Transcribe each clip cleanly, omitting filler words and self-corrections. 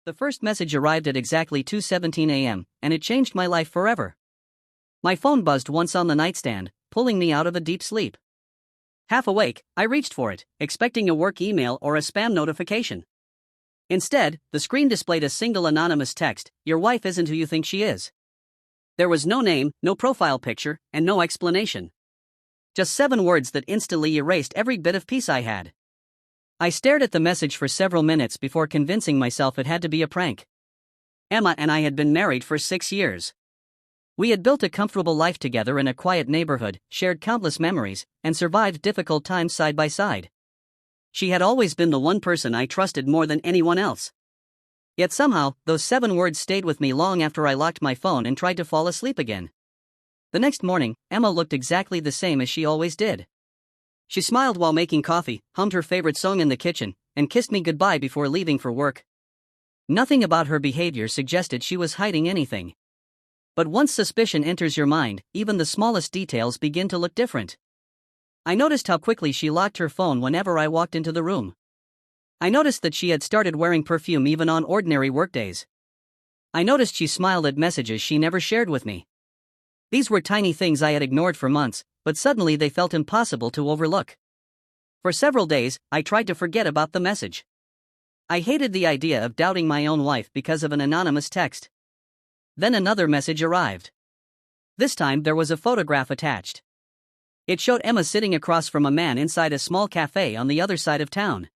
The first message arrived at exactly 2:17 a.m., and it changed my life forever. My phone buzzed once on the nightstand, pulling me out of a deep sleep. Half awake, I reached for it, expecting a work email or a spam notification. Instead, the screen displayed a single anonymous text: "Your wife isn't who you think she is." There was no name, no profile picture, and no explanation. Just 7 words that instantly erased every bit of peace I had. I stared at the message for several minutes before convincing myself it had to be a prank. Emma and I had been married for 6 years. We had built a comfortable life together in a quiet neighborhood, shared countless memories, and survived difficult times side by side. She had always been the one person I trusted more than anyone else. Yet somehow, those 7 words stayed with me long after I locked my phone and tried to fall asleep again. The next morning, Emma looked exactly the same as she always did. She smiled while making coffee, hummed her favorite song in the kitchen, and kissed me goodbye before leaving for work. Nothing about her behavior suggested she was hiding anything. But once suspicion enters your mind, even the smallest details begin to look different. I noticed how quickly she locked her phone whenever I walked into the room. I noticed that she had started wearing perfume even on ordinary workdays. I noticed she smiled at messages she never shared with me. These were tiny things I had ignored for months, but suddenly they felt impossible to overlook. For several days, I tried to forget about the message. I hated the idea of doubting my own wife because of an anonymous text. Then another message arrived. This time there was a photograph attached. It showed Emma sitting across from a man inside a small cafe on the other side of town.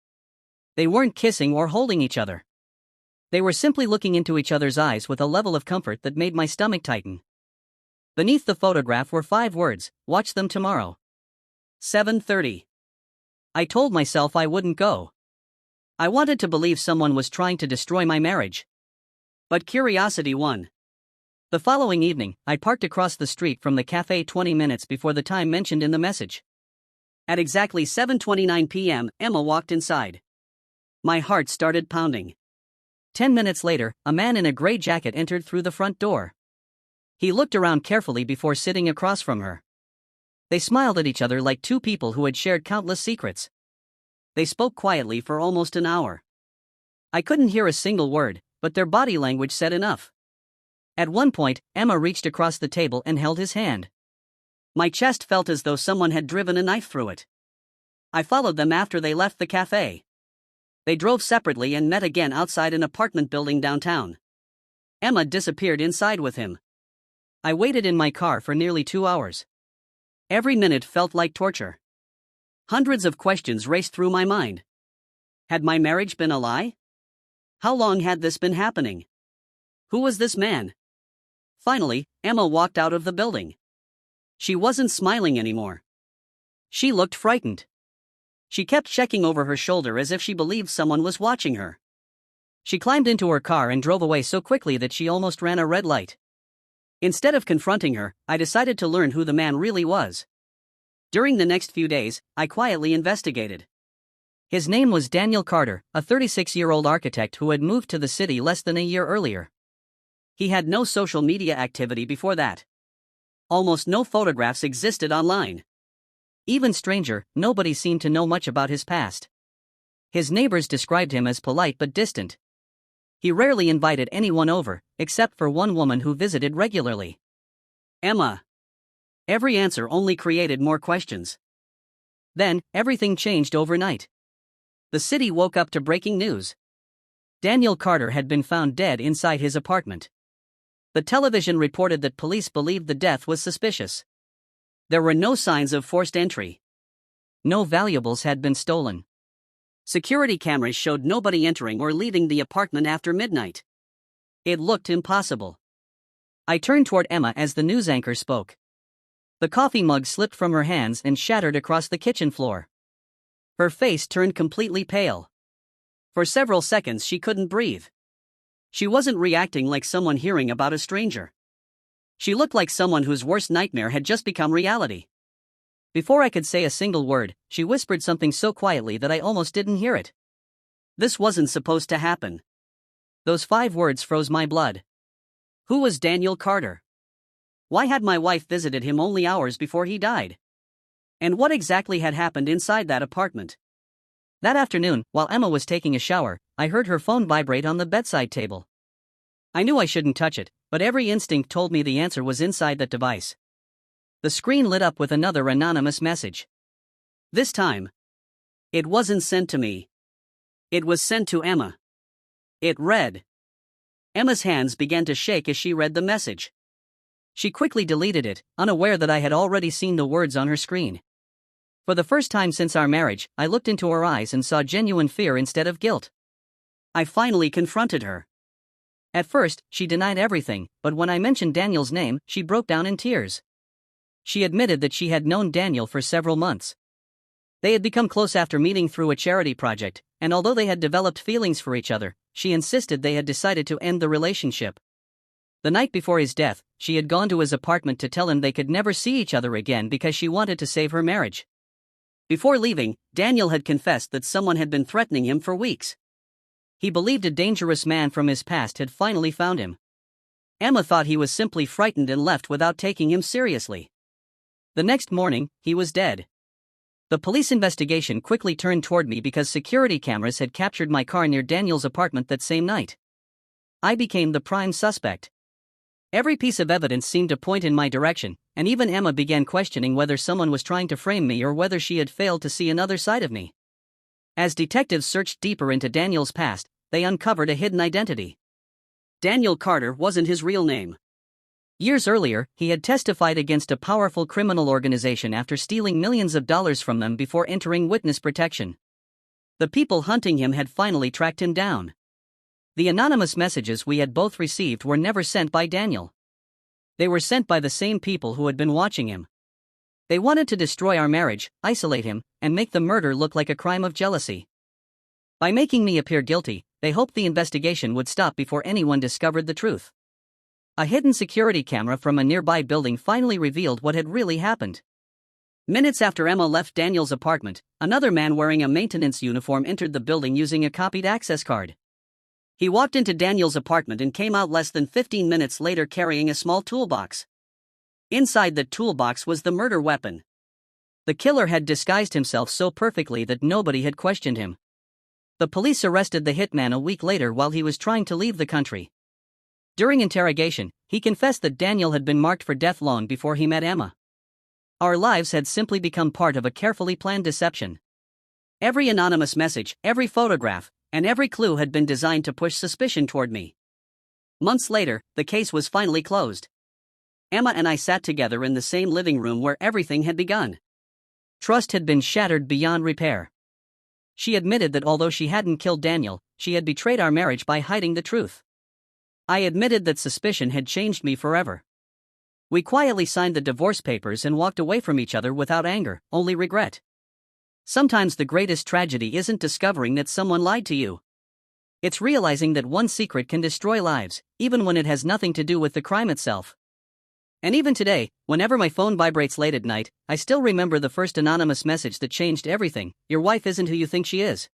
They weren't kissing or holding each other. They were simply looking into each other's eyes with a level of comfort that made my stomach tighten. Beneath the photograph were 5 words: "Watch them tomorrow. 7:30. I told myself I wouldn't go. I wanted to believe someone was trying to destroy my marriage. But curiosity won. The following evening, I parked across the street from the cafe 20 minutes before the time mentioned in the message. At exactly 7:29 p.m., Emma walked inside. My heart started pounding. 10 minutes later, a man in a gray jacket entered through the front door. He looked around carefully before sitting across from her. They smiled at each other like 2 people who had shared countless secrets. They spoke quietly for almost an hour. I couldn't hear a single word, but their body language said enough. At one point, Emma reached across the table and held his hand. My chest felt as though someone had driven a knife through it. I followed them after they left the cafe. They drove separately and met again outside an apartment building downtown. Emma disappeared inside with him. I waited in my car for nearly 2 hours. Every minute felt like torture. Hundreds of questions raced through my mind. Had my marriage been a lie? How long had this been happening? Who was this man? Finally, Emma walked out of the building. She wasn't smiling anymore. She looked frightened. She kept checking over her shoulder as if she believed someone was watching her. She climbed into her car and drove away so quickly that she almost ran a red light. Instead of confronting her, I decided to learn who the man really was. During the next few days, I quietly investigated. His name was Daniel Carter, a 36-year-old architect who had moved to the city less than a year earlier. He had no social media activity before that. Almost no photographs existed online. Even stranger, nobody seemed to know much about his past. His neighbors described him as polite but distant. He rarely invited anyone over, except for one woman who visited regularly. Emma. Every answer only created more questions. Then, everything changed overnight. The city woke up to breaking news. Daniel Carter had been found dead inside his apartment. The television reported that police believed the death was suspicious. There were no signs of forced entry. No valuables had been stolen. Security cameras showed nobody entering or leaving the apartment after midnight. It looked impossible. I turned toward Emma as the news anchor spoke. The coffee mug slipped from her hands and shattered across the kitchen floor. Her face turned completely pale. For several seconds she couldn't breathe. She wasn't reacting like someone hearing about a stranger. She looked like someone whose worst nightmare had just become reality. Before I could say a single word, she whispered something so quietly that I almost didn't hear it. This wasn't supposed to happen. Those 5 words froze my blood. Who was Daniel Carter? Why had my wife visited him only hours before he died? And what exactly had happened inside that apartment? That afternoon, while Emma was taking a shower, I heard her phone vibrate on the bedside table. I knew I shouldn't touch it, but every instinct told me the answer was inside that device. The screen lit up with another anonymous message. This time, it wasn't sent to me. It was sent to Emma. It read. Emma's hands began to shake as she read the message. She quickly deleted it, unaware that I had already seen the words on her screen. For the first time since our marriage, I looked into her eyes and saw genuine fear instead of guilt. I finally confronted her. At first, she denied everything, but when I mentioned Daniel's name, she broke down in tears. She admitted that she had known Daniel for several months. They had become close after meeting through a charity project, and although they had developed feelings for each other, she insisted they had decided to end the relationship. The night before his death, she had gone to his apartment to tell him they could never see each other again because she wanted to save her marriage. Before leaving, Daniel had confessed that someone had been threatening him for weeks. He believed a dangerous man from his past had finally found him. Emma thought he was simply frightened and left without taking him seriously. The next morning, he was dead. The police investigation quickly turned toward me because security cameras had captured my car near Daniel's apartment that same night. I became the prime suspect. Every piece of evidence seemed to point in my direction, and even Emma began questioning whether someone was trying to frame me or whether she had failed to see another side of me. As detectives searched deeper into Daniel's past, they uncovered a hidden identity. Daniel Carter wasn't his real name. Years earlier, he had testified against a powerful criminal organization after stealing millions of dollars from them before entering witness protection. The people hunting him had finally tracked him down. The anonymous messages we had both received were never sent by Daniel. They were sent by the same people who had been watching him. They wanted to destroy our marriage, isolate him, and make the murder look like a crime of jealousy. By making me appear guilty, they hoped the investigation would stop before anyone discovered the truth. A hidden security camera from a nearby building finally revealed what had really happened. Minutes after Emma left Daniel's apartment, another man wearing a maintenance uniform entered the building using a copied access card. He walked into Daniel's apartment and came out less than 15 minutes later carrying a small toolbox. Inside the toolbox was the murder weapon. The killer had disguised himself so perfectly that nobody had questioned him. The police arrested the hitman a week later while he was trying to leave the country. During interrogation, he confessed that Daniel had been marked for death long before he met Emma. Our lives had simply become part of a carefully planned deception. Every anonymous message, every photograph, and every clue had been designed to push suspicion toward me. Months later, the case was finally closed. Emma and I sat together in the same living room where everything had begun. Trust had been shattered beyond repair. She admitted that although she hadn't killed Daniel, she had betrayed our marriage by hiding the truth. I admitted that suspicion had changed me forever. We quietly signed the divorce papers and walked away from each other without anger, only regret. Sometimes the greatest tragedy isn't discovering that someone lied to you. It's realizing that one secret can destroy lives, even when it has nothing to do with the crime itself. And even today, whenever my phone vibrates late at night, I still remember the first anonymous message that changed everything: your wife isn't who you think she is.